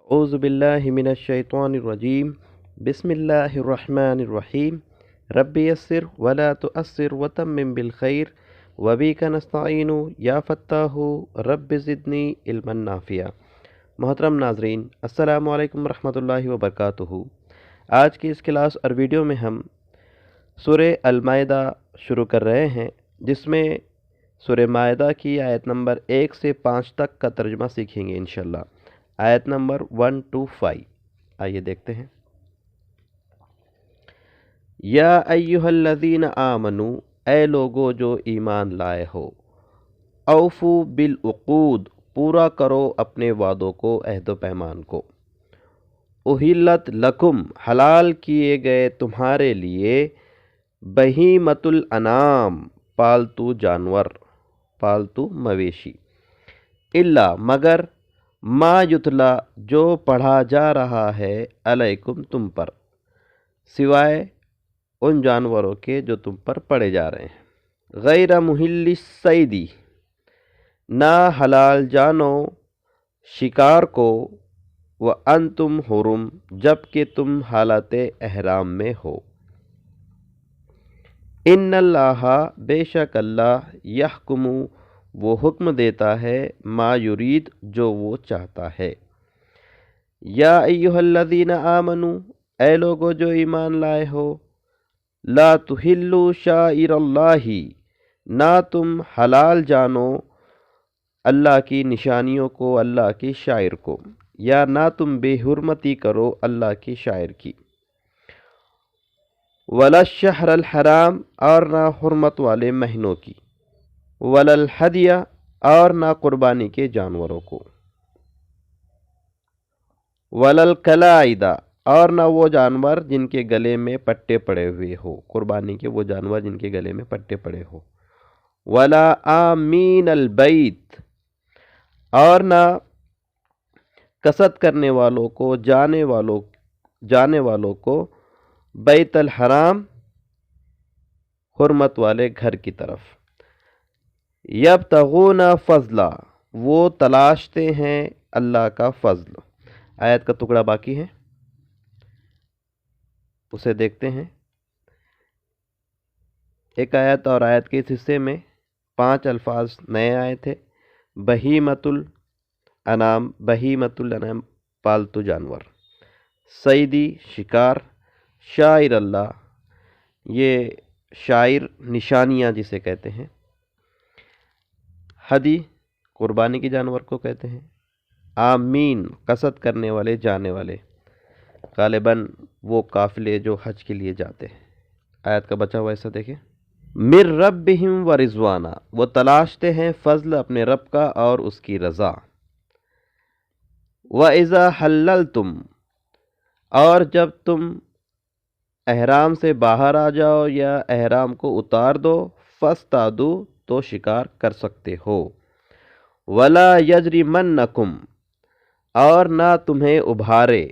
اعوذ باللہ من الشیطان الرجیم بسم اللہ الرحمن الرحیم رب یسر ولا تؤثر وتمم بالخیر وبک نستعین یا فتاح رب زدنی علما نافعا۔ محترم ناظرین، السلام علیکم ورحمۃ اللہ وبرکاتہ۔ آج کی اس کلاس اور ویڈیو میں ہم سورہ المائدہ شروع کر رہے ہیں، جس میں سورہ مائدہ کی آیت نمبر 1 سے 5 تک کا ترجمہ سیکھیں گے انشاءاللہ۔ آیت نمبر 1 to 5 آئیے دیکھتے ہیں۔ یا ایہا الذین آمنو، اے لوگو جو ایمان لائے ہو، اوفو بالعقود، پورا کرو اپنے وعدوں کو، عہد و پیمان کو۔ احلت لکم، حلال کیے گئے تمہارے لیے، بہیمۃ الانعام، پالتو جانور، پالتو مویشی، الا مگر ما یتلا، جو پڑھا جا رہا ہے، علیکم تم پر، سوائے ان جانوروں کے جو تم پر پڑھے جا رہے ہیں۔ غیر محل الصید، نہ حلال جانو شکار کو، وانتم حرم، جب کہ تم حالت احرام میں ہو۔ ان اللہ، بے شک اللہ، یحکم، وہ حکم دیتا ہے، ما یرید، جو وہ چاہتا ہے۔ یا ایہا الذین آمنو، اے لوگو جو ایمان لائے ہو، لا تحلوا شعائر اللہ، نہ تم حلال جانو اللہ کی نشانیوں کو، اللہ کی شاعر کو، یا نہ تم بے حرمتی کرو اللہ کی شاعر کی۔ ولا الشہر الحرام، اور نہ حرمت والے مہینوں کی۔ ولا الہدی، اور نہ قربانی کے جانوروں کو۔ ولا القلائد، اور نہ وہ جانور جن کے گلے میں پٹے پڑے ہوئے ہو، قربانی کے وہ جانور جن کے گلے میں پٹے پڑے ہو۔ ولا آمین البیت، اور نہ قصد کرنے والوں کو، جانے والوں کو، بیت الحرام، حرمت والے گھر کی طرف۔ یبتغون فضلا، وہ تلاشتے ہیں اللہ کا فضل۔ آیت کا ٹکڑا باقی ہے، اسے دیکھتے ہیں۔ ایک آیت اور آیت کے اس حصے میں 5 الفاظ نئے آئے تھے۔ بہیمۃ الانعام، بہیمۃ الانعام پالتو جانور، صیدی شکار، شاعر اللہ، یہ شاعر نشانیاں جسے کہتے ہیں، ہدی قربانی کے جانور کو کہتے ہیں، آمین قصد کرنے والے، جانے والے، غالباً وہ قافلے جو حج کے لیے جاتے ہیں۔ آیت کا بچا ہوا ایسا دیکھیں۔ مِن ربہم ورضوانا، وہ تلاشتے ہیں فضل اپنے رب کا اور اس کی رضا۔ وَإِذَا حَلَّلْتُمْ، اور جب تم احرام سے باہر آ جاؤ یا احرام کو اتار دو، فاصطادوا، تو شکار کر سکتے ہو۔ وَلَا يَجْرِمَنَّكُمْ، اور نہ تمہیں ابھارے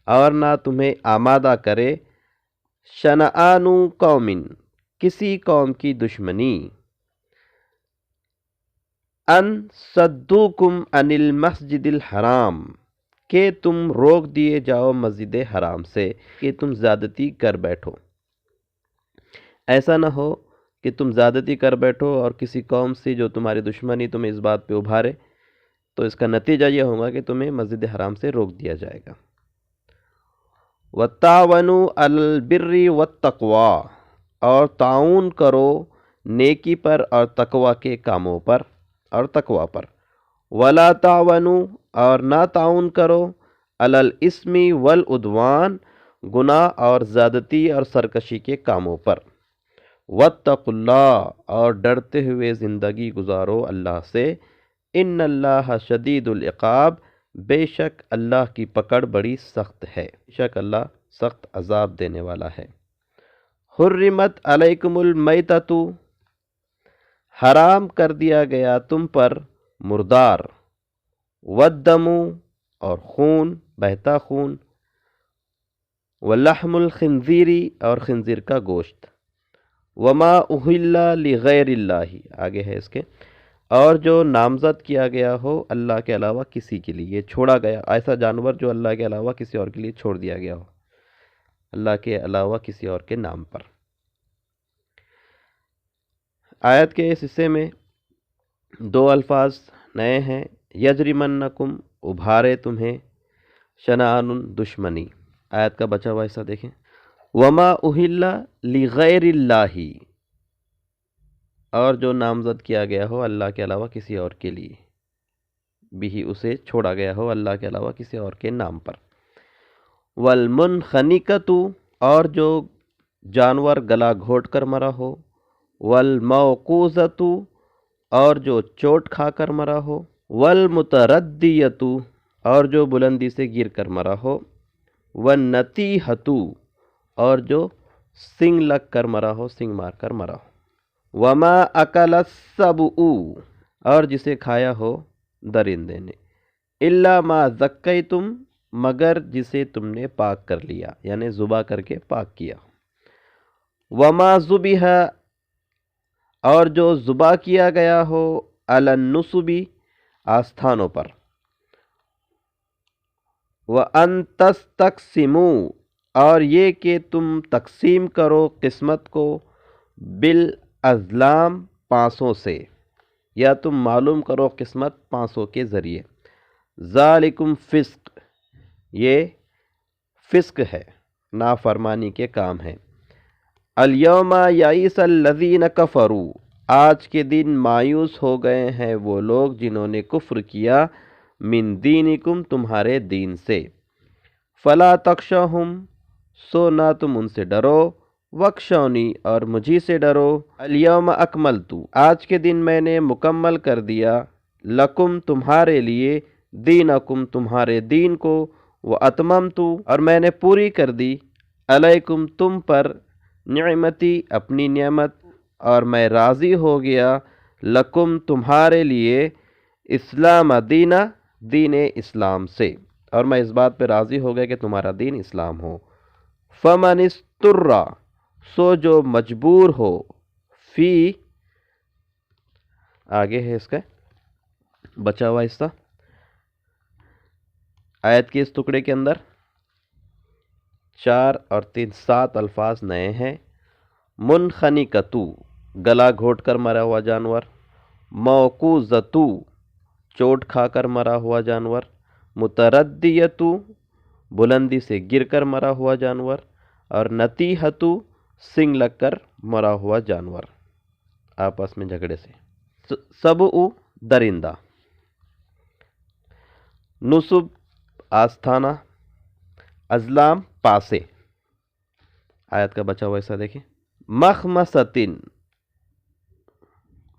اور نہ تمہیں آمادہ کرے، شنآن قوم، کسی قوم کی دشمنی، ان صدوکم عن المسجد الحرام، کہ تم روک دیے جاؤ مسجد حرام سے، کہ تم زیادتی کر بیٹھو۔ ایسا نہ ہو کہ تم زیادتی کر بیٹھو اور کسی قوم سے جو تمہاری دشمنی تمہیں اس بات پہ ابھارے، تو اس کا نتیجہ یہ ہوگا کہ تمہیں مسجد حرام سے روک دیا جائے گا۔ وَتَعَاوَنُوا عَلَى الْبِرِّ وَالتَّقْوَىٰ، اور تعاون کرو نیکی پر اور تقوی کے کاموں پر اور تقوی پر۔ وَلَا تَعَاوَنُوا، اور نہ تعاون کرو، عَلَى الْإِثْمِ وَالْعُدْوَانِ، گناہ اور زیادتی اور سرکشی کے کاموں پر۔ وَاتَّقُوا اللَّهَ، اور ڈرتے ہوئے زندگی گزارو اللہ سے۔ ان اللہ شدید العقاب، بے شک اللہ کی پکڑ بڑی سخت ہے، بے شک اللہ سخت عذاب دینے والا ہے۔ حرمت علیکم المیتۃ، حرام کر دیا گیا تم پر مردار، والدم، اور خون، بہتا خون، ولحم الخنزیر، اور خنزیر کا گوشت، وما اہل لغیر اللہ، آگے ہے اس کے، اور جو نامزد کیا گیا ہو اللہ کے علاوہ کسی کے لیے، چھوڑا گیا، ایسا جانور جو اللہ کے علاوہ کسی اور کے لیے چھوڑ دیا گیا ہو، اللہ کے علاوہ کسی اور کے نام پر۔ آیت کے اس حصے میں دو الفاظ نئے ہیں، یجرمنکم، ابھارے تمہیں، شنآن، دشمنی۔ آیت کا بچا ہوا حصہ دیکھیں، وما اہل لغیر اللہ، اور جو نامزد کیا گیا ہو اللہ کے علاوہ کسی اور کے لیے، بھی اسے چھوڑا گیا ہو اللہ کے علاوہ کسی اور کے نام پر۔ والمنخنقۃ، اور جو جانور گلا گھونٹ کر مرا ہو، والموقوذۃ، اور جو چوٹ کھا کر مرا ہو، والمتردیۃ، اور جو بلندی سے گر کر مرا ہو، والنطیحۃ، اور جو سنگ لگ کر مرا ہو، سنگ مار کر مرا ہو، وما اکل السبع، اور جسے کھایا ہو درندے نے، الا ما ذکیتم، مگر جسے تم نے پاک کر لیا، یعنی ذبح کر کے پاک کیا، وما ذبح، اور جو ذبح کیا گیا ہو، علی النصب، آستھانوں پر، وان تستقسموا، اور یہ کہ تم تقسیم کرو قسمت کو، بالازلام، پانسوں سے، یا تم معلوم کرو قسمت پانسوں کے ذریعے، ذالکم فسق، یہ فسق ہے، نافرمانی کے کام ہے، الیوم یئس الذین کفروا، آج کے دن مایوس ہو گئے ہیں وہ لوگ جنہوں نے کفر کیا، من دینکم، تمہارے دین سے، فلا تخشوہم، سو نہ تم ان سے ڈرو، وخشونی، اور مجھی سے ڈرو، الیوم اکملت، آج کے دن میں نے مکمل کر دیا، لکم، تمہارے لیے، دینکم، تمہارے دین کو، واتممت، اور میں نے پوری کر دی، علیکم، تم پر، نعمتی، اپنی نعمت، اور میں راضی ہو گیا، لکم، تمہارے لیے، اسلام دینہ، دین اسلام سے، اور میں اس بات پہ راضی ہو گیا کہ تمہارا دین اسلام ہو، فمن استر، سو جو مجبور ہو، فی، آگے ہے اس کا بچا ہوا حصہ، آیت کے اس ٹکڑے کے اندر 4 اور 3 7 الفاظ نئے ہیں، منخنقۃ، گلا گھونٹ کر مرا ہوا جانور، موقوذۃ، چوٹ کھا کر مرا ہوا جانور، متردیۃ، بلندی سے گر کر مرا ہوا جانور، اور نطیحۃ، سنگ لگ کر مرا ہوا جانور، آپس میں جھگڑے سے، سبع، درندہ، نصب، آستانہ، ازلام، پاسے۔ آیت کا بچا ہوا حصہ دیکھیں، مخمصۃ،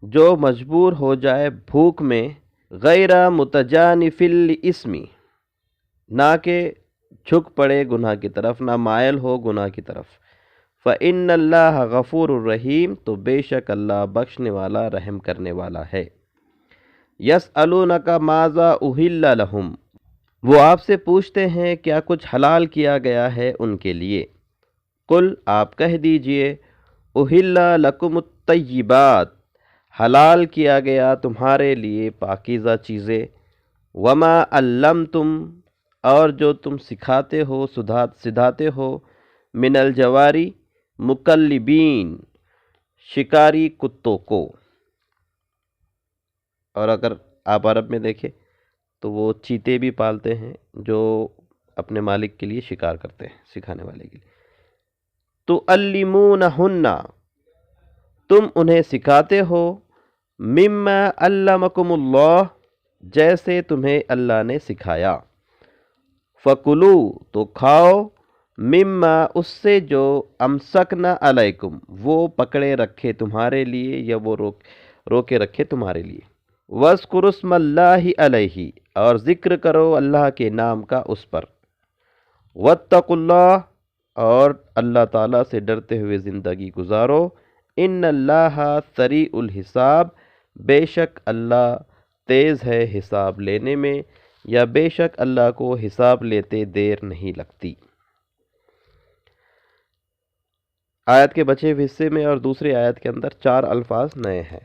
جو مجبور ہو جائے بھوک میں، غیر متجانف الاسم، نہ کہ جھک پڑے گناہ کی طرف، نہ مائل ہو گناہ کی طرف، فإن اللہ غفور الرحیم، تو بے شک اللہ بخشنے والا، رحم کرنے والا ہے، یسألونک ماذا احل لہم، وہ آپ سے پوچھتے ہیں کیا کچھ حلال کیا گیا ہے ان کے لیے، قل، آپ کہہ دیجئے، احل لکم الطیبات، حلال کیا گیا تمہارے لیے پاکیزہ چیزیں، وما علمتم، اور جو تم سکھاتے ہو، سدھاتے ہو، من الجواری، مکلبین، شکاری کتوں کو، اور اگر آپ عرب میں دیکھیں تو وہ چیتے بھی پالتے ہیں جو اپنے مالک کے لیے شکار کرتے ہیں، سکھانے والے کے لیے، تعلمونہن، تم انہیں سکھاتے ہو، مما علمکم اللہ، جیسے تمہیں اللہ نے سکھایا، فکلو، تو کھاؤ، مما، اس سے جو امسکنا علیکم، وہ پکڑے رکھے تمہارے لیے، یا وہ روکے رکھے تمہارے لیے، وَاذْكُرُوا اسْمَ اللَّهِ علیہ، اور ذکر کرو اللہ کے نام کا اس پر، وَاتَّقُوا اللَّهَ، اور اللہ تعالیٰ سے ڈرتے ہوئے زندگی گزارو، ان اللہ سریع الحساب، بے شک اللہ تیز ہے حساب لینے میں، یا بے شک اللہ کو حساب لیتے دیر نہیں لگتی۔ آیت کے بچے ہوئے حصے میں اور دوسری آیت کے اندر 4 الفاظ نئے ہیں،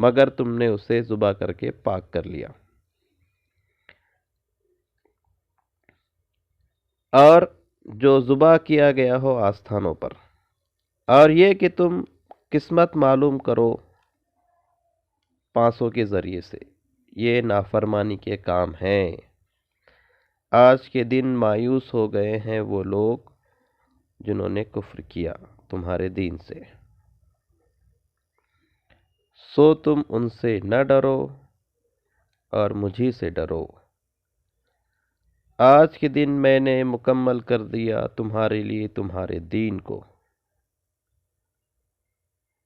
مگر تم نے اسے ذبح کر کے پاک کر لیا۔ اور جو ذبح کیا گیا ہو آستانوں پر، اور یہ کہ تم قسمت معلوم کرو پانسوں کے ذریعے سے، یہ نافرمانی کے کام ہیں۔ آج کے دن مایوس ہو گئے ہیں وہ لوگ جنہوں نے کفر کیا تمہارے دین سے، سو تم ان سے نہ ڈرو اور مجھی سے ڈرو۔ آج کے دن میں نے مکمل کر دیا تمہارے لیے تمہارے دین کو۔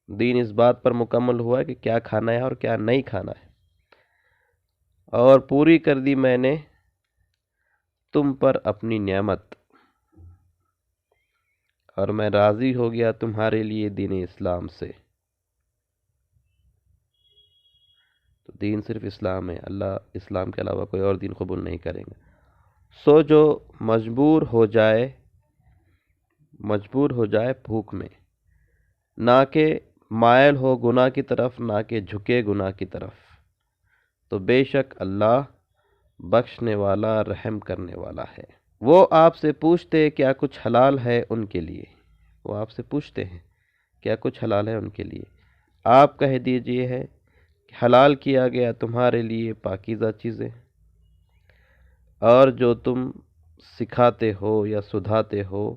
دین اس بات پر مکمل ہوا ہے کہ کیا کھانا ہے اور کیا نہیں کھانا ہے، اور پوری کر دی میں نے تم پر اپنی نعمت، اور میں راضی ہو گیا تمہارے لیے دین اسلام سے۔ تو دین صرف اسلام ہے، اللہ اسلام کے علاوہ کوئی اور دین قبول نہیں کریں گے۔ سو جو مجبور ہو جائے بھوک میں، نہ کہ مائل ہو گناہ کی طرف، نہ کہ جھکے گناہ کی طرف، تو بے شک اللہ بخشنے والا رحم کرنے والا ہے۔ وہ آپ سے پوچھتے کیا کچھ حلال ہے ان کے لیے، وہ آپ سے پوچھتے ہیں کیا کچھ حلال ہے ان کے لیے، آپ کہہ دیجئے ہے کہ حلال کیا گیا تمہارے لیے پاکیزہ چیزیں، اور جو تم سکھاتے ہو یا سدھاتے ہو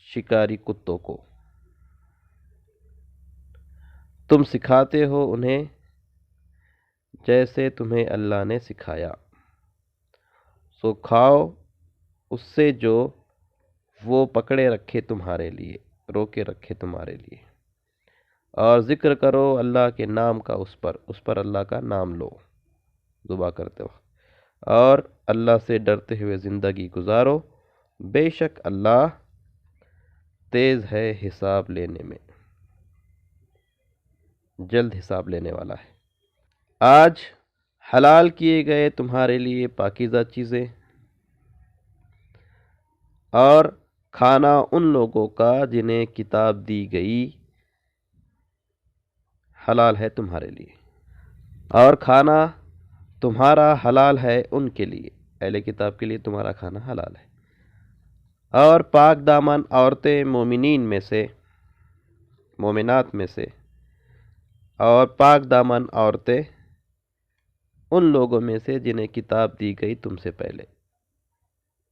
شکاری کتوں کو، تم سکھاتے ہو انہیں جیسے تمہیں اللہ نے سکھایا، سو کھاؤ اس سے جو وہ پکڑے رکھے تمہارے لیے، روکے رکھے تمہارے لیے، اور ذکر کرو اللہ کے نام کا اس پر اللہ کا نام لو ذبح کرتے وقت، اور اللہ سے ڈرتے ہوئے زندگی گزارو، بے شک اللہ تیز ہے حساب لینے میں، جلد حساب لینے والا ہے۔ آج حلال کیے گئے تمہارے لیے پاکیزہ چیزیں، اور کھانا ان لوگوں کا جنہیں کتاب دی گئی حلال ہے تمہارے لیے، اور کھانا تمہارا حلال ہے ان کے لیے، اہل کتاب کے لیے تمہارا کھانا حلال ہے، اور پاک دامن عورتیں مومنات میں سے، اور پاک دامن عورتیں ان لوگوں میں سے جنہیں کتاب دی گئی تم سے پہلے،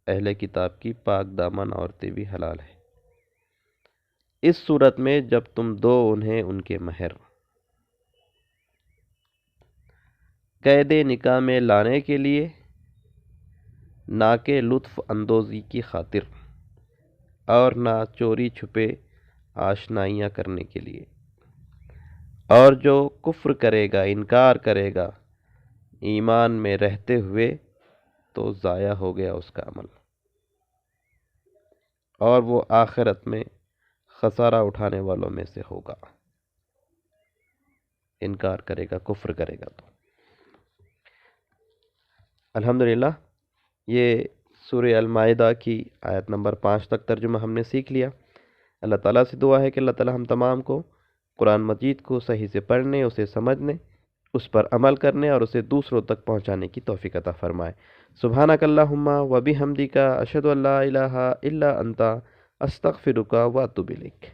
اہل کتاب کی پاک دامن عورتیں بھی حلال ہیں، اس صورت میں جب تم دو انہیں ان کے مہر قید نکاح میں لانے کے لیے، نہ کہ لطف اندوزی کی خاطر، اور نہ چوری چھپے آشنائیاں کرنے کے لیے، اور جو کفر کرے گا، انکار کرے گا ایمان میں رہتے ہوئے، تو ضائع ہو گیا اس کا عمل، اور وہ آخرت میں خسارہ اٹھانے والوں میں سے ہوگا۔ انکار کرے گا، کفر کرے گا تو۔ الحمدللہ یہ سورہ المائدہ کی آیت نمبر 5 تک ترجمہ ہم نے سیکھ لیا۔ اللہ تعالیٰ سے دعا ہے کہ اللہ تعالیٰ ہم تمام کو قرآن مجید کو صحیح سے پڑھنے، اسے سمجھنے، اس پر عمل کرنے اور اسے دوسروں تک پہنچانے کی توفیق عطا فرمائے۔ سبحانک اللہم و بحمدک، اشہد ان لا الہ الا انت، استغفرک و اتوب الیک۔